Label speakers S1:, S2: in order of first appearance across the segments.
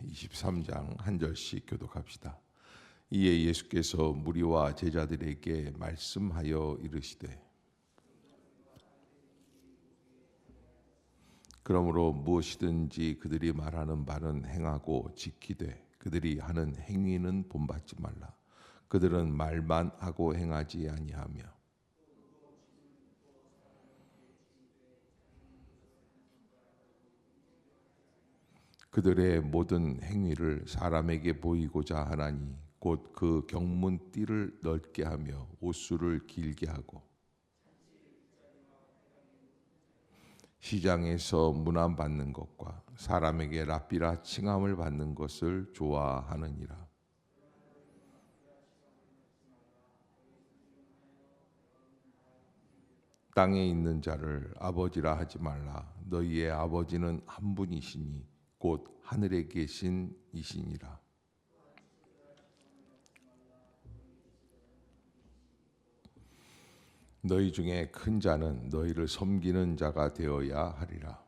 S1: 23장 한 절씩 교독합시다. 이에 예수께서 무리와 제자들에게 말씀하여 이르시되 그러므로 무엇이든지 그들이 말하는 바는 행하고 지키되 그들이 하는 행위는 본받지 말라. 그들은 말만 하고 행하지 아니하며 그들의 모든 행위를 사람에게 보이고자 하나니 곧 그 경문띠를 넓게 하며 옷수를 길게 하고 시장에서 문안 받는 것과 사람에게 랍비라 칭함을 받는 것을 좋아하느니라. 땅에 있는 자를 아버지라 하지 말라. 너희의 아버지는 한 분이시니 곧 하늘에 계신 이시니라. 너희 중에 큰 자는 너희를 섬기는 자가 되어야 하리라.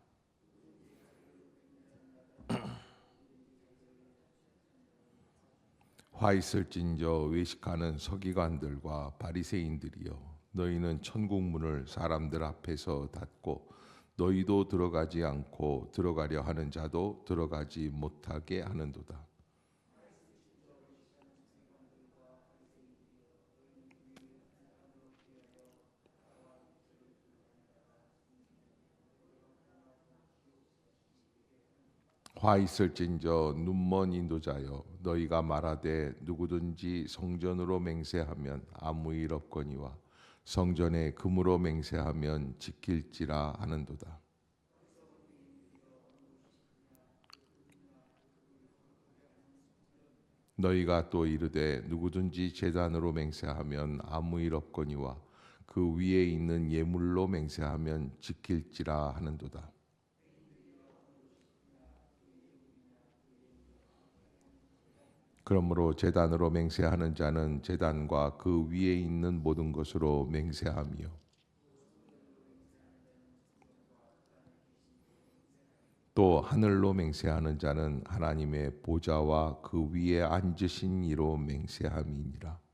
S1: 화 있을진저 외식하는 서기관들과 바리새인들이여, 너희는 천국 문을 사람들 앞에서 닫고 너희도 들어가지 않고 들어가려 하는 자도 들어가지 못하게 하는도다. 화 있을진저 눈먼 인도자여, 너희가 말하되 누구든지 성전으로 맹세하면 아무 일 없거니와 성전에 금으로 맹세하면 지킬지라 하는도다. 너희가 또 이르되 누구든지 제단으로 맹세하면 아무 일 없거니와 그 위에 있는 예물로 맹세하면 지킬지라 하는도다. 그러므로 제단으로 맹세하는 자는 제단과 그 위에 있는 모든 것으로 맹세하며 또 하늘로 맹세하는 자는 하나님의 보좌와 그 위에 앉으신 이로 맹세함이니라.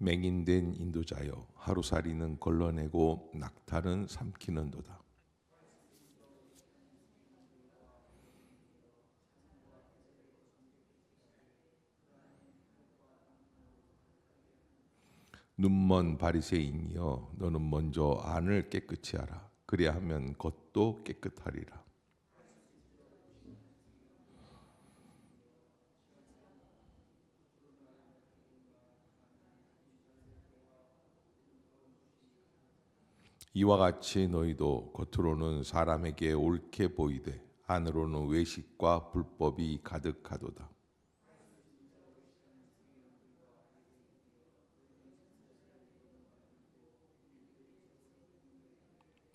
S1: 맹인된 인도자여, 하루살이는 걸러내고 낙타는 삼키는도다. 눈먼 바리새인이여, 너는 먼저 안을 깨끗이 하라. 그리하면 겉도 깨끗하리라. 이와 같이 너희도 겉으로는 사람에게 옳게 보이되 안으로는 외식과 불법이 가득하도다.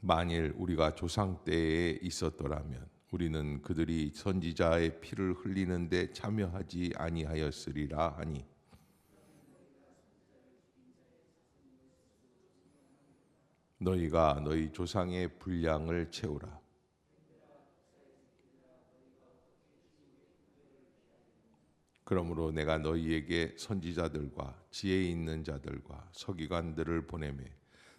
S1: 만일 우리가 조상 때에 있었더라면 우리는 그들이 선지자의 피를 흘리는데 참여하지 아니하였으리라 하니, 너희가 너희 조상의 분량을 채우라. 그러므로 내가 너희에게 선지자들과 지혜 있는 자들과 서기관들을 보내매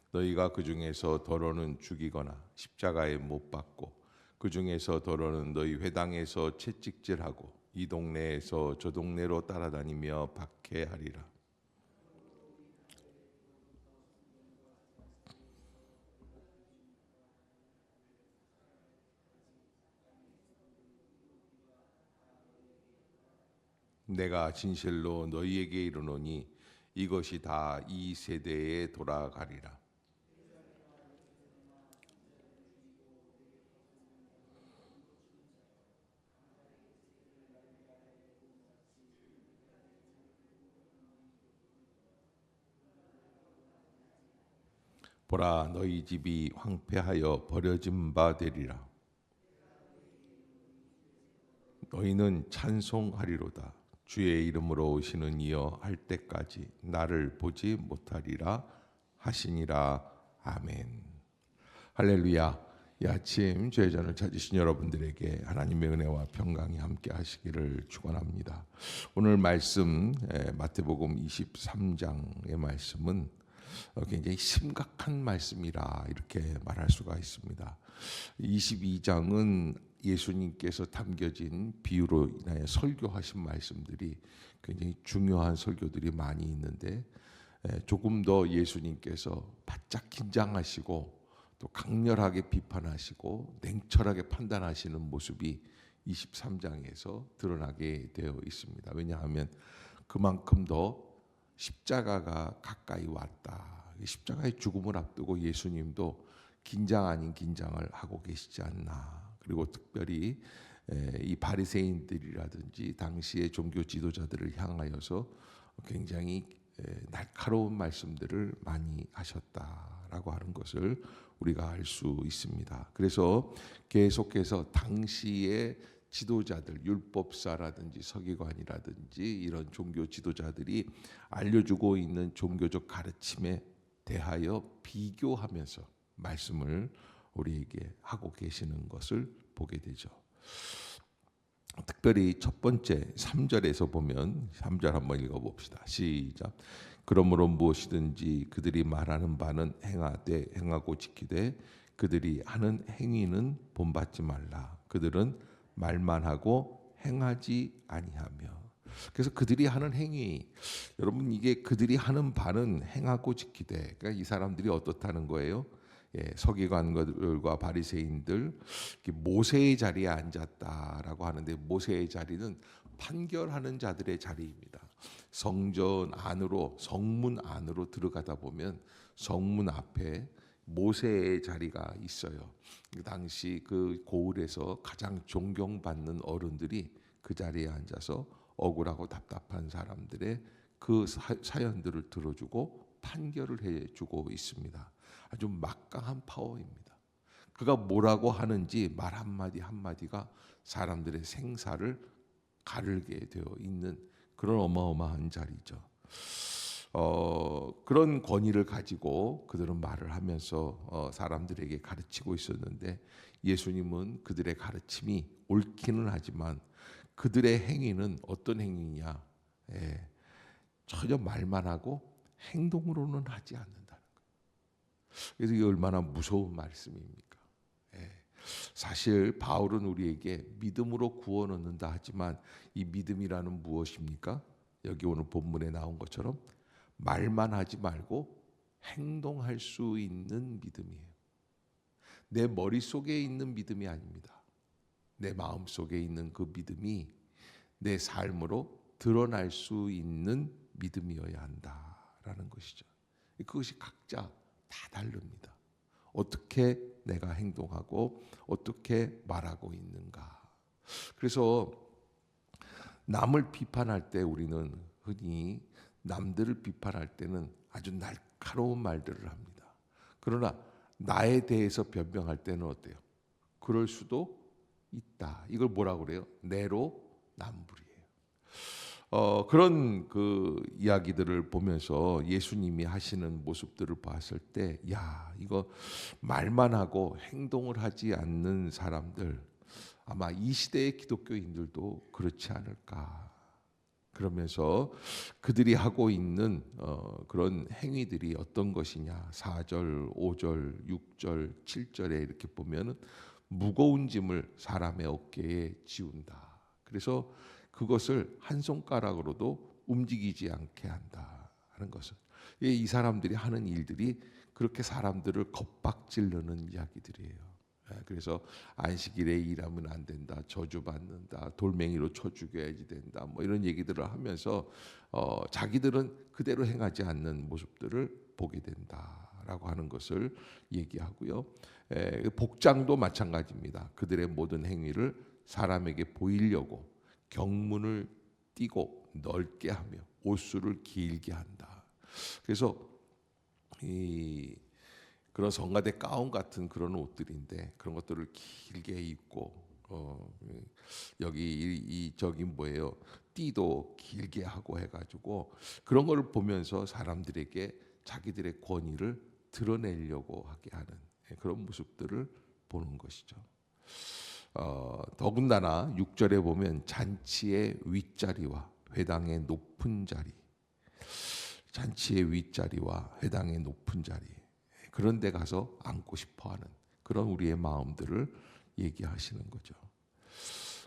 S1: 너희가 그 중에서 더러는 죽이거나 십자가에 못 박고 그 중에서 더러는 너희 회당에서 채찍질하고 이 동네에서 저 동네로 따라다니며 박해하리라. 내가 진실로 너희에게 이르노니 이것이 다 이 세대에 돌아가리라. 보라, 너희 집이 황폐하여 버려진 바 되리라. 너희는 찬송하리로다. 주의 이름으로 오시는 이여 할 때까지 나를 보지 못하리라 하시니라. 아멘. 할렐루야. 이 아침 죄전을 찾으신 여러분들에게 하나님의 은혜와 평강이 함께 하시기를 축원합니다. 오늘 말씀 마태복음 23장의 말씀은 굉장히 심각한 말씀이라 이렇게 말할 수가 있습니다. 22장은 예수님께서 담겨진 비유로 인하여 설교하신 말씀들이 굉장히 중요한 설교들이 많이 있는데 조금 더 예수님께서 바짝 긴장하시고 또 강렬하게 비판하시고 냉철하게 판단하시는 모습이 23장에서 드러나게 되어 있습니다. 왜냐하면 그만큼 더 십자가가 가까이 왔다. 십자가의 죽음을 앞두고 예수님도 긴장 아닌 긴장을 하고 계시지 않나. 그리고 특별히 이 바리새인들이라든지 당시의 종교 지도자들을 향하여서 굉장히 날카로운 말씀들을 많이 하셨다라고 하는 것을 우리가 알 수 있습니다. 그래서 계속해서 당시의 지도자들, 율법사라든지 서기관이라든지 이런 종교 지도자들이 알려주고 있는 종교적 가르침에 대하여 비교하면서 말씀을 우리에게 하고 계시는 것을 보게 되죠. 특별히 첫 번째 3절에서 보면 3절 한번 읽어봅시다. 시작. 그러므로 무엇이든지 그들이 말하는 바는 행하되 행하고 지키되 그들이 하는 행위는 본받지 말라. 그들은 말만 하고 행하지 아니하며. 그래서 그들이 하는 행위, 여러분 이게 그들이 하는 바는 행하고 지키되, 그러니까 이 사람들이 어떻다는 거예요? 서기관들과 바리새인들 모세의 자리에 앉았다라고 하는데 모세의 자리는 판결하는 자들의 자리입니다. 성전 안으로 성문 안으로 들어가다 보면 성문 앞에 모세의 자리가 있어요. 그 당시 그 고을에서 가장 존경받는 어른들이 그 자리에 앉아서 억울하고 답답한 사람들의 그 사연들을 들어주고 판결을 해주고 있습니다. 아주 막강한 파워입니다. 그가 뭐라고 하는지 말 한마디 한마디가 사람들의 생사를 가르게 되어 있는 그런 어마어마한 자리죠. 그런 권위를 가지고 그들은 말을 하면서 사람들에게 가르치고 있었는데 예수님은 그들의 가르침이 옳기는 하지만 그들의 행위는 어떤 행위냐? 전혀 말만 하고 행동으로는 하지 않는다는 거예요. 그래서 이게 얼마나 무서운 말씀입니까? 사실 바울은 우리에게 믿음으로 구원 얻는다 하지만 이 믿음이라는 무엇입니까? 여기 오늘 본문에 나온 것처럼 말만 하지 말고 행동할 수 있는 믿음이에요. 내 머릿속에 있는 믿음이 아닙니다. 내 마음속에 있는 그 믿음이 내 삶으로 드러날 수 있는 믿음이어야 한다라는 것이죠. 그것이 각자 다 다릅니다. 어떻게 내가 행동하고 어떻게 말하고 있는가. 그래서 남을 비판할 때 우리는 흔히 남들을 비판할 때는 아주 날카로운 말들을 합니다. 그러나 나에 대해서 변명할 때는 어때요? 그럴 수도 있다. 이걸 뭐라고 그래요? 내로남불이에요. 그런 그 이야기들을 보면서 예수님이 하시는 모습들을 봤을 때, 야, 이거 말만 하고 행동을 하지 않는 사람들, 아마 이 시대의 기독교인들도 그렇지 않을까. 그러면서 그들이 하고 있는 그런 행위들이 어떤 것이냐. 4절, 5절, 6절, 7절에 이렇게 보면은 무거운 짐을 사람의 어깨에 지운다. 그래서 그것을 한 손가락으로도 움직이지 않게 한다 하는 것은 이 사람들이 하는 일들이 그렇게 사람들을 겁박질르는 이야기들이에요. 그래서 안식일에 일하면 안 된다, 저주받는다, 돌멩이로 쳐 죽여야지 된다, 뭐 이런 얘기들을 하면서 자기들은 그대로 행하지 않는 모습들을 보게 된다라고 하는 것을 얘기하고요. 복장도 마찬가지입니다. 그들의 모든 행위를 사람에게 보이려고 경문을 띠고 넓게 하며 옷수를 길게 한다. 그래서 그런 성가대 가운 같은 그런 옷들인데 그런 것들을 길게 입고 여기 저기 뭐예요? 띠도 길게 하고 해가지고 그런 걸 보면서 사람들에게 자기들의 권위를 드러내려고 하게 하는 그런 모습들을 보는 것이죠. 더군다나 6절에 보면 잔치의 윗자리와 회당의 높은 자리, 잔치의 윗자리와 회당의 높은 자리, 그런 데 가서 앉고 싶어하는 그런 우리의 마음들을 얘기하시는 거죠.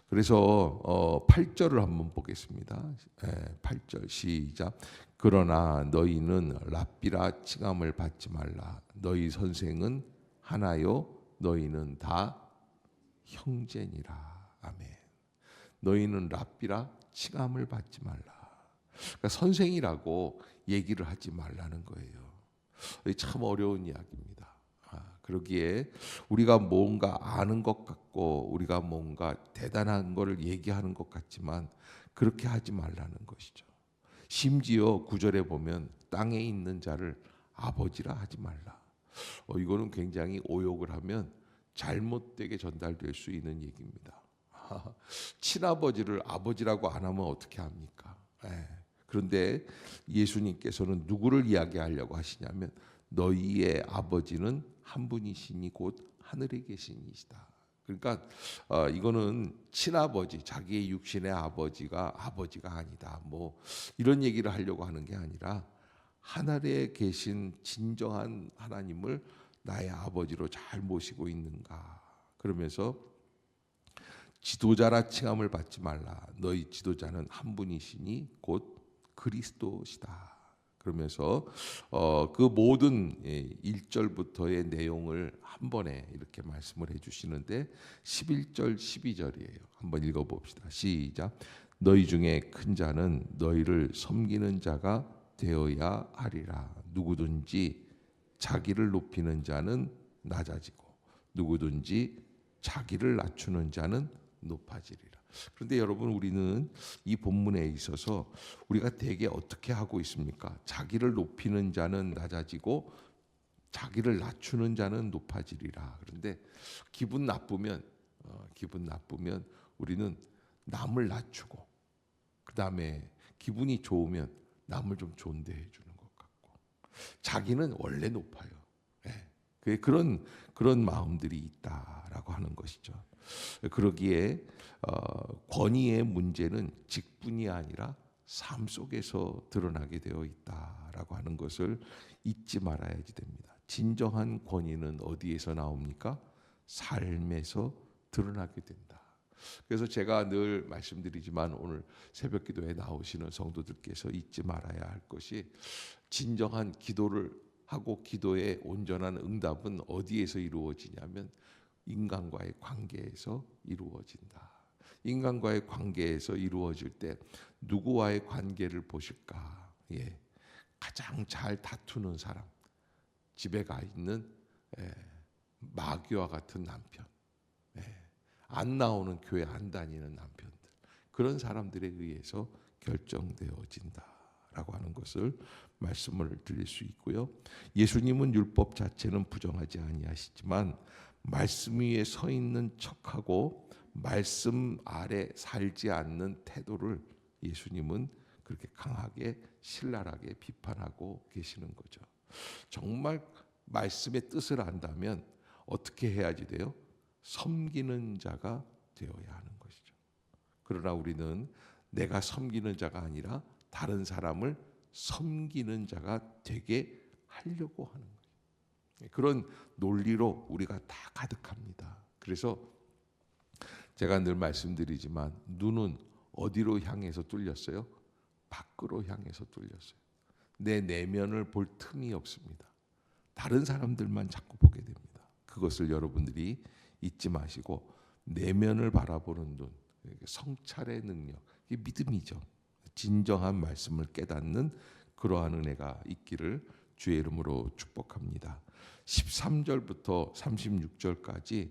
S1: 그래서 8절을 한번 보겠습니다. 8절 시작. 그러나 너희는 랍비라 칭함을 받지 말라. 너희 선생은 하나요, 너희는 다 형제니라. 아멘. 너희는 랍비라 칭함을 받지 말라. 그러니까 선생이라고 얘기를 하지 말라는 거예요. 참 어려운 이야기입니다. 그러기에 우리가 뭔가 아는 것 같고 우리가 뭔가 대단한 것을 얘기하는 것 같지만 그렇게 하지 말라는 것이죠. 심지어 9절에 보면 땅에 있는 자를 아버지라 하지 말라. 이거는 굉장히 오욕을 하면 잘못되게 전달될 수 있는 얘기입니다. 친아버지를 아버지라고 안 하면 어떻게 합니까? 그런데 예수님께서는 누구를 이야기하려고 하시냐면 너희의 아버지는 한 분이시니 곧 하늘에 계신 이시다. 그러니까 이거는 친아버지, 자기의 육신의 아버지가 아니다. 뭐 이런 얘기를 하려고 하는 게 아니라 하늘에 계신 진정한 하나님을 나의 아버지로 잘 모시고 있는가. 그러면서 지도자라 칭함을 받지 말라. 너희 지도자는 한 분이시니 곧 그리스도시다. 그러면서 그 모든 1절부터의 내용을 한 번에 이렇게 말씀을 해주시는데 11절 12절이에요. 한번 읽어봅시다. 시작. 너희 중에 큰 자는 너희를 섬기는 자가 되어야 하리라. 누구든지 자기를 높이는 자는 낮아지고 누구든지 자기를 낮추는 자는 높아지리라. 그런데 여러분, 우리는 이 본문에 있어서 우리가 대개 어떻게 하고 있습니까? 자기를 높이는 자는 낮아지고 자기를 낮추는 자는 높아지리라. 그런데 기분 나쁘면 우리는 남을 낮추고 그 다음에 기분이 좋으면 남을 좀 존대해 주는 것 같고 자기는 원래 높아요. 그런 마음들이 있다라고 하는 것이죠. 그러기에 권위의 문제는 직분이 아니라 삶 속에서 드러나게 되어 있다라고 하는 것을 잊지 말아야지 됩니다. 진정한 권위는 어디에서 나옵니까? 삶에서 드러나게 된다. 그래서 제가 늘 말씀드리지만 오늘 새벽기도에 나오시는 성도들께서 잊지 말아야 할 것이 진정한 기도를 하고 기도의 온전한 응답은 어디에서 이루어지냐면 인간과의 관계에서 이루어진다. 인간과의 관계에서 이루어질 때 누구와의 관계를 보실까? 가장 잘 다투는 사람, 집에 가 있는 마귀와 같은 남편, 안 나오는 교회 안 다니는 남편들, 그런 사람들에 의해서 결정되어진다라고 하는 것을 말씀을 드릴 수 있고요. 예수님은 율법 자체는 부정하지 아니하시지만 말씀 위에 서 있는 척하고 말씀 아래 살지 않는 태도를 예수님은 그렇게 강하게 신랄하게 비판하고 계시는 거죠. 정말 말씀의 뜻을 안다면 어떻게 해야지 돼요? 섬기는 자가 되어야 하는 것이죠. 그러나 우리는 내가 섬기는 자가 아니라 다른 사람을 섬기는 자가 되게 하려고 하는 거예요. 그런 논리로 우리가 다 가득합니다. 그래서 제가 늘 말씀드리지만 눈은 어디로 향해서 뚫렸어요? 밖으로 향해서 뚫렸어요. 내 내면을 볼 틈이 없습니다. 다른 사람들만 자꾸 보게 됩니다. 그것을 여러분들이 잊지 마시고 내면을 바라보는 눈, 성찰의 능력, 이게 믿음이죠. 진정한 말씀을 깨닫는 그러한 은혜가 있기를 주의 이름으로 축복합니다. 13절부터 36절까지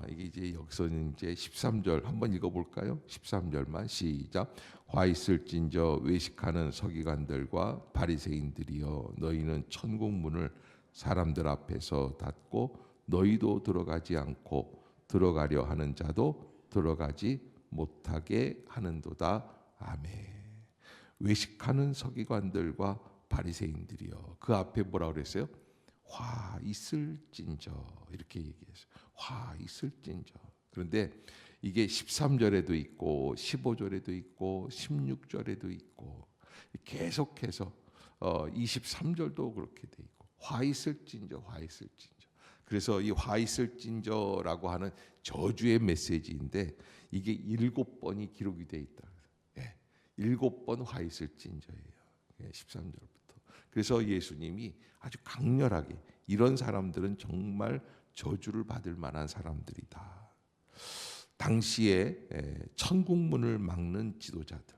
S1: 이게 이제 여기서는 이제 13절 한번 읽어볼까요? 13절만 시작. 화 있을진저 외식하는 서기관들과 바리새인들이여, 너희는 천국 문을 사람들 앞에서 닫고 너희도 들어가지 않고 들어가려 하는 자도 들어가지 못하게 하는도다. 아멘. 외식하는 서기관들과 바리새인들이여. 그 앞에 뭐라 그랬어요? 화 있을진저, 이렇게 얘기했어요. 화 있을진저. 그런데 이게 13절에도 있고 15절에도 있고 16절에도 있고 계속해서 23절도 그렇게 돼 있고 화 있을진저, 화 있을진저. 그래서 이 화 있을진저라고 하는 저주의 메시지인데 이게 7번이 기록이 돼 있다. 7번 화 있을진저예요. 13절부터. 그래서 예수님이 아주 강렬하게 이런 사람들은 정말 저주를 받을 만한 사람들이다. 당시에 천국문을 막는 지도자들,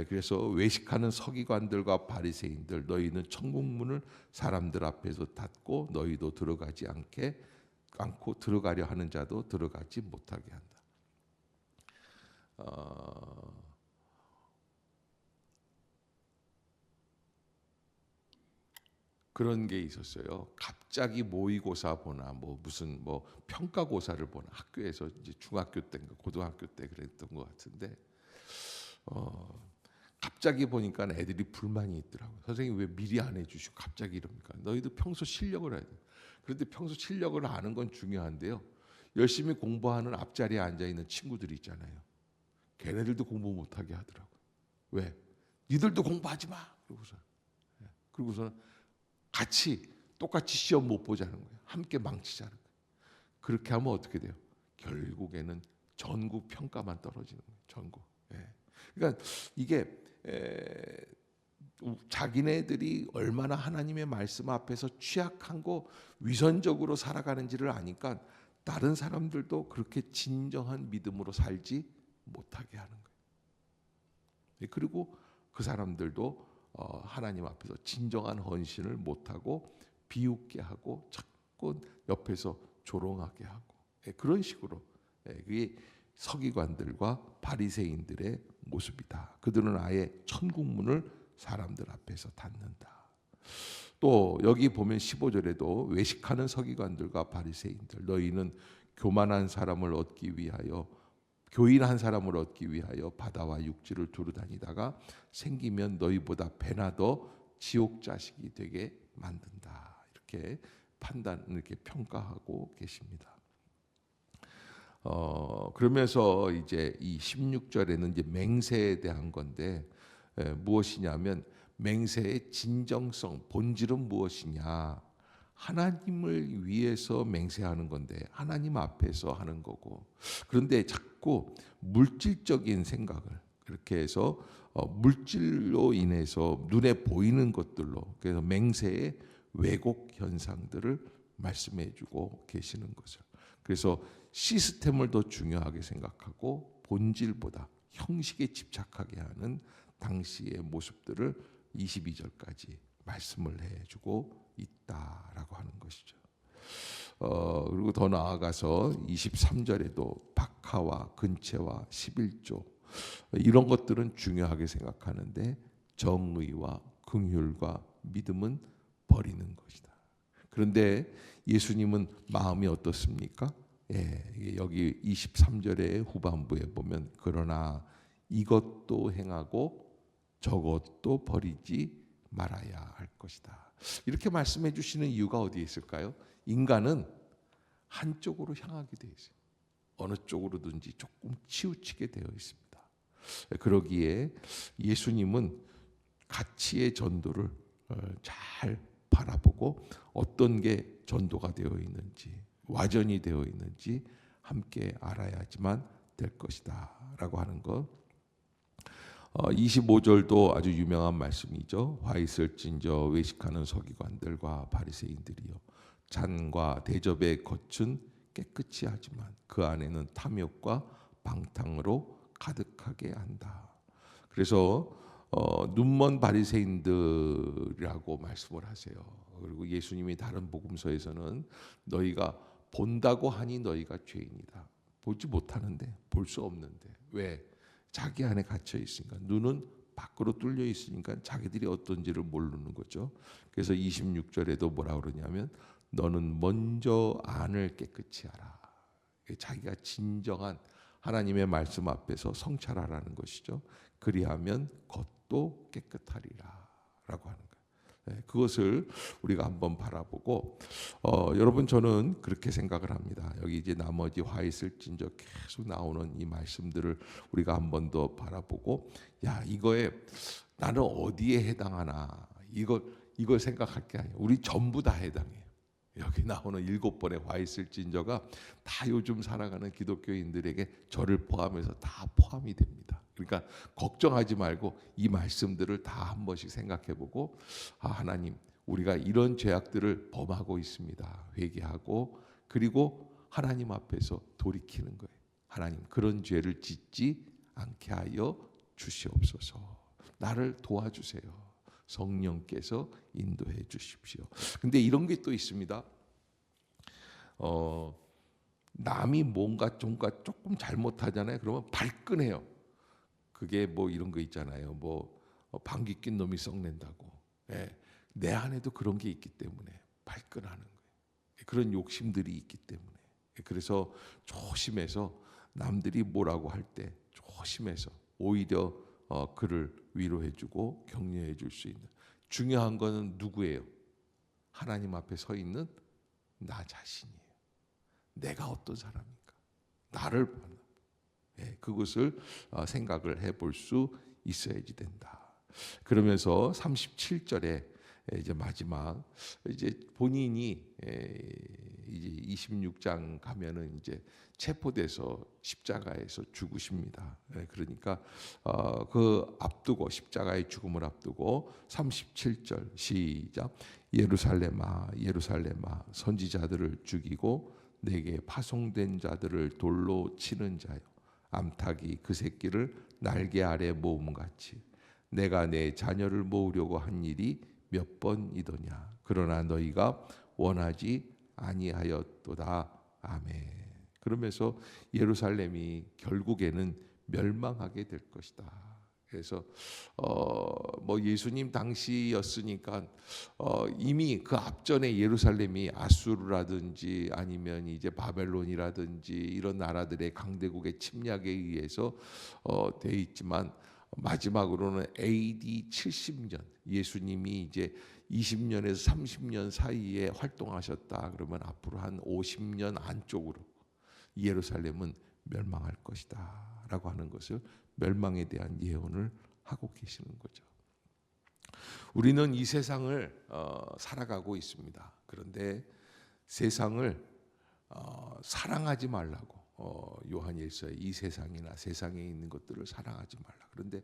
S1: 그래서 외식하는 서기관들과 바리새인들, 너희는 천국문을 사람들 앞에서 닫고 너희도 들어가지 않고 들어가려 하는 자도 들어가지 못하게 한다. 그런 게 있었어요. 갑자기 모의고사 보나 무슨 평가고사를 보나 학교에서 이제 중학교 때인가 고등학교 때 그랬던 것 같은데 갑자기 보니까 애들이 불만이 있더라고요. 선생님 왜 미리 안 해주시고 갑자기 이럽니까? 너희도 평소 실력을 해야 돼. 그런데 평소 실력을 아는 건 중요한데요. 열심히 공부하는 앞자리에 앉아 있는 친구들이 있잖아요. 걔네들도 공부 못하게 하더라고요. 왜? 니들도 공부하지 마. 그러고서는 같이 똑같이 시험 못 보자는 거예요. 함께 망치자는 거예요. 그렇게 하면 어떻게 돼요? 결국에는 전국 평가만 떨어지는 거예요. 전국. 그러니까 이게 자기네들이 얼마나 하나님의 말씀 앞에서 취약하고 위선적으로 살아가는지를 아니까 다른 사람들도 그렇게 진정한 믿음으로 살지 못하게 하는 거예요. 그리고 그 사람들도 하나님 앞에서 진정한 헌신을 못하고 비웃게 하고 자꾸 옆에서 조롱하게 하고 그런 식으로 그게 서기관들과 바리새인들의 모습이다. 그들은 아예 천국문을 사람들 앞에서 닫는다. 또 여기 보면 15절에도 외식하는 서기관들과 바리새인들, 너희는 교만한 사람을 얻기 위하여 교인한 사람을 얻기 위하여 바다와 육지를 두루 다니다가 생기면 너희보다 배나 더 지옥 자식이 되게 만든다. 이렇게 이렇게 평가하고 계십니다. 그러면서 이제 이 16절에는 이제 맹세에 대한 건데 무엇이냐면 맹세의 진정성, 본질은 무엇이냐? 하나님을 위해서 맹세하는 건데 하나님 앞에서 하는 거고, 그런데 자꾸 물질적인 생각을 그렇게 해서 물질로 인해서 눈에 보이는 것들로, 그래서 맹세의 왜곡 현상들을 말씀해주고 계시는 거죠. 그래서 시스템을 더 중요하게 생각하고 본질보다 형식에 집착하게 하는 당시의 모습들을 22절까지 말씀을 해주고 있다라고 하는 것이죠. 그리고 더 나아가서 23절에도 박하와 근체와 11조 이런 것들은 중요하게 생각하는데 정의와 긍휼과 믿음은 버리는 것이다. 그런데 예수님은 마음이 어떻습니까? 여기 23절의 후반부에 보면 그러나 이것도 행하고 저것도 버리지 말아야 할 것이다. 이렇게 말씀해 주시는 이유가 어디에 있을까요? 인간은 한쪽으로 향하게 되어 있어요. 어느 쪽으로든지 조금 치우치게 되어 있습니다. 그러기에 예수님은 가치의 전도를 잘 바라보고 어떤 게 전도가 되어 있는지, 와전이 되어 있는지 함께 알아야지만 될 것이다 라고 하는 것. 25절도 아주 유명한 말씀이죠. 화 있을진저 외식하는 서기관들과 바리새인들이여 잔과 대접의 겉은 깨끗이 하지만 그 안에는 탐욕과 방탕으로 가득하게 한다. 그래서 눈먼 바리새인들이라고 말씀을 하세요. 그리고 예수님이 다른 복음서에서는 너희가 본다고 하니 너희가 죄인이다. 보지 못하는데, 볼 수 없는데. 왜? 자기 안에 갇혀 있으니까. 눈은 밖으로 뚫려 있으니까 자기들이 어떤지를 모르는 거죠. 그래서 26절에도 뭐라 그러냐면 너는 먼저 안을 깨끗이 하라. 자기가 진정한 하나님의 말씀 앞에서 성찰하라는 것이죠. 그리하면 겉도 깨끗하리라 라고 하는 거예요. 그것을 우리가 한번 바라보고 여러분 저는 그렇게 생각을 합니다. 여기 이제 나머지 화 있을진저 계속 나오는 이 말씀들을 우리가 한 번 더 바라보고 야 이거에 나는 어디에 해당하나 이걸 생각할 게 아니에요. 우리 전부 다 해당해요. 여기 나오는 7번의 화 있을진저가 다 요즘 살아가는 기독교인들에게 저를 포함해서 다 포함이 됩니다. 그러니까 걱정하지 말고 이 말씀들을 다 한 번씩 생각해보고 하나님 우리가 이런 죄악들을 범하고 있습니다. 회개하고 그리고 하나님 앞에서 돌이키는 거예요. 하나님 그런 죄를 짓지 않게 하여 주시옵소서. 나를 도와주세요. 성령께서 인도해 주십시오. 근데 이런 게 또 있습니다. 남이 뭔가 조금 잘못하잖아요. 그러면 발끈해요. 그게 뭐 이런 거 있잖아요. 뭐 방귀 낀 놈이 썩낸다고. 예. 내 안에도 그런 게 있기 때문에 발끈하는 거예요. 그런 욕심들이 있기 때문에. 그래서 조심해서 남들이 뭐라고 할 때 조심해서 오히려 그를 위로해주고 격려해줄 수 있는. 중요한 거는 누구예요? 하나님 앞에 서 있는 나 자신이에요. 내가 어떤 사람인가? 나를 보는. 그것을 생각을 해볼 수 있어야지 된다. 그러면서 37절에 이제 마지막 이제 본인이 이제 26장 가면은 이제 체포돼서 십자가에서 죽으십니다. 그러니까 그 앞두고 십자가의 죽음을 앞두고 37절 시작. 예루살렘아 예루살렘아 선지자들을 죽이고 내게 파송된 자들을 돌로 치는 자여 암탉이 그 새끼를 날개 아래 모음같이 내가 내 자녀를 모으려고 한 일이 몇 번이더냐. 그러나 너희가 원하지 아니하였도다. 아멘. 그러면서 예루살렘이 결국에는 멸망하게 될 것이다. 그래서 뭐 예수님 당시였으니까 이미 그 앞전에 예루살렘이 아수르라든지 아니면 이제 바벨론이라든지 이런 나라들의 강대국의 침략에 의해서 돼 있지만 마지막으로는 AD 70년 예수님이 이제 20년에서 30년 사이에 활동하셨다. 그러면 앞으로 한 50년 안쪽으로 예루살렘은 멸망할 것이다 라고 하는 것을 멸망에 대한 예언을 하고 계시는 거죠. 우리는 이 세상을 살아가고 있습니다. 그런데 세상을 사랑하지 말라고 요한일서에 이 세상이나 세상에 있는 것들을 사랑하지 말라. 그런데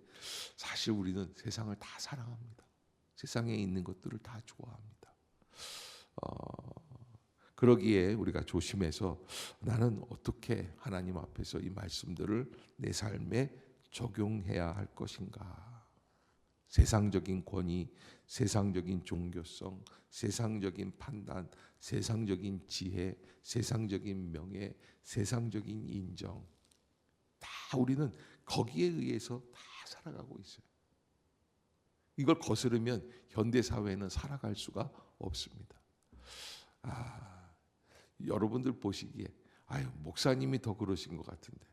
S1: 사실 우리는 세상을 다 사랑합니다. 세상에 있는 것들을 다 좋아합니다. 그러기에 우리가 조심해서 나는 어떻게 하나님 앞에서 이 말씀들을 내 삶에 적용해야 할 것인가. 세상적인 권위, 세상적인 종교성, 세상적인 판단, 세상적인 지혜, 세상적인 명예, 세상적인 인정, 다 우리는 거기에 의해서 다 살아가고 있어요. 이걸 거스르면 현대 사회는 살아갈 수가 없습니다. 여러분들 보시기에 목사님이 더 그러신 것 같은데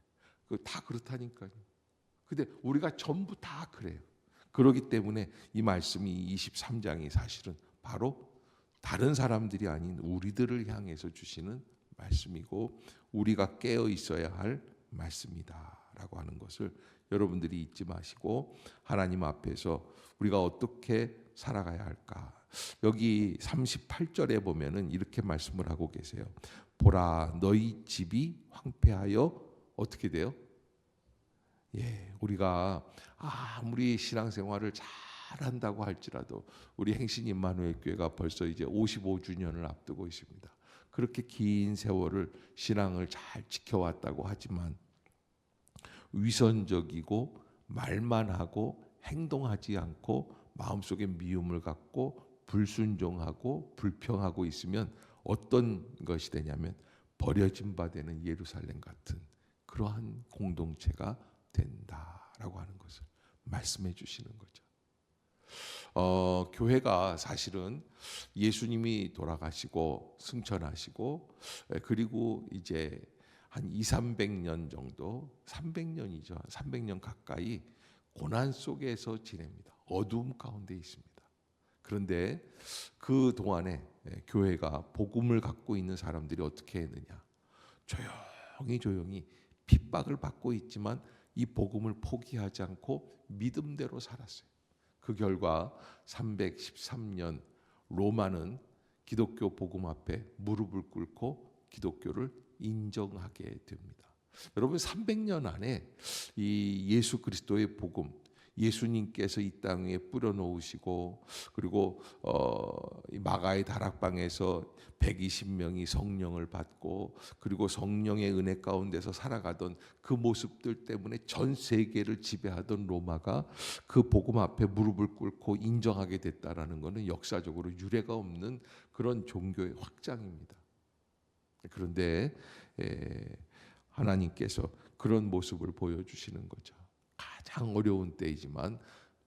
S1: 다 그렇다니까요. 근데 우리가 전부 다 그래요. 그렇기 때문에 이 말씀이 23장이 사실은 바로 다른 사람들이 아닌 우리들을 향해서 주시는 말씀이고 우리가 깨어 있어야 할 말씀이다라고 하는 것을 여러분들이 잊지 마시고 하나님 앞에서 우리가 어떻게 살아가야 할까. 여기 38절에 보면은 이렇게 말씀을 하고 계세요. 보라 너희 집이 황폐하여 어떻게 돼요? 우리가 아무리 신앙생활을 잘한다고 할지라도 우리 행신 임마누엘 교회가 벌써 이제 55주년을 앞두고 있습니다. 그렇게 긴 세월을 신앙을 잘 지켜왔다고 하지만 위선적이고 말만 하고 행동하지 않고 마음속에 미움을 갖고 불순종하고 불평하고 있으면 어떤 것이 되냐면 버려진 바 되는 예루살렘 같은 그러한 공동체가 된다라고 하는 것을 말씀해 주시는 거죠. 교회가 사실은 예수님이 돌아가시고 승천하시고 그리고 이제 한 2, 300년 정도, 300년이죠. 300년 가까이 고난 속에서 지냅니다. 어두움 가운데 있습니다. 그런데 그 동안에 교회가 복음을 갖고 있는 사람들이 어떻게 했느냐? 조용히 핍박을 받고 있지만 이 복음을 포기하지 않고 믿음대로 살았어요. 그 결과 313년 로마는 기독교 복음 앞에 무릎을 꿇고 기독교를 인정하게 됩니다. 여러분 300년 안에 이 예수 그리스도의 복음, 예수님께서 이 땅에 뿌려놓으시고 그리고 이 마가의 다락방에서 120명이 성령을 받고 그리고 성령의 은혜 가운데서 살아가던 그 모습들 때문에 전 세계를 지배하던 로마가 그 복음 앞에 무릎을 꿇고 인정하게 됐다라는 것은 역사적으로 유례가 없는 그런 종교의 확장입니다. 그런데 하나님께서 그런 모습을 보여주시는 거죠. 가장 어려운 때이지만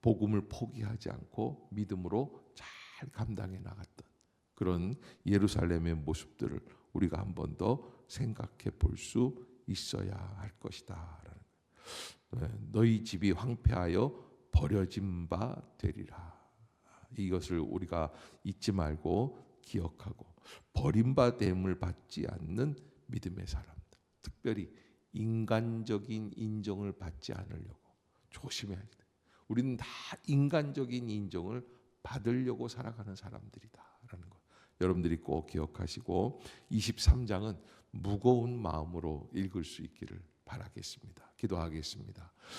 S1: 복음을 포기하지 않고 믿음으로 잘 감당해 나갔던 그런 예루살렘의 모습들을 우리가 한 번 더 생각해 볼 수 있어야 할 것이다. 너희 집이 황폐하여 버려진 바 되리라. 이것을 우리가 잊지 말고 기억하고 버림받음을 받지 않는 믿음의 사람들, 특별히 인간적인 인정을 받지 않으려고 조심해야 돼. 우리는 다 인간적인 인정을 받으려고 살아가는 사람들이다라는 것. 여러분들이 꼭 기억하시고 23장은 무거운 마음으로 읽을 수 있기를 바라겠습니다. 기도하겠습니다.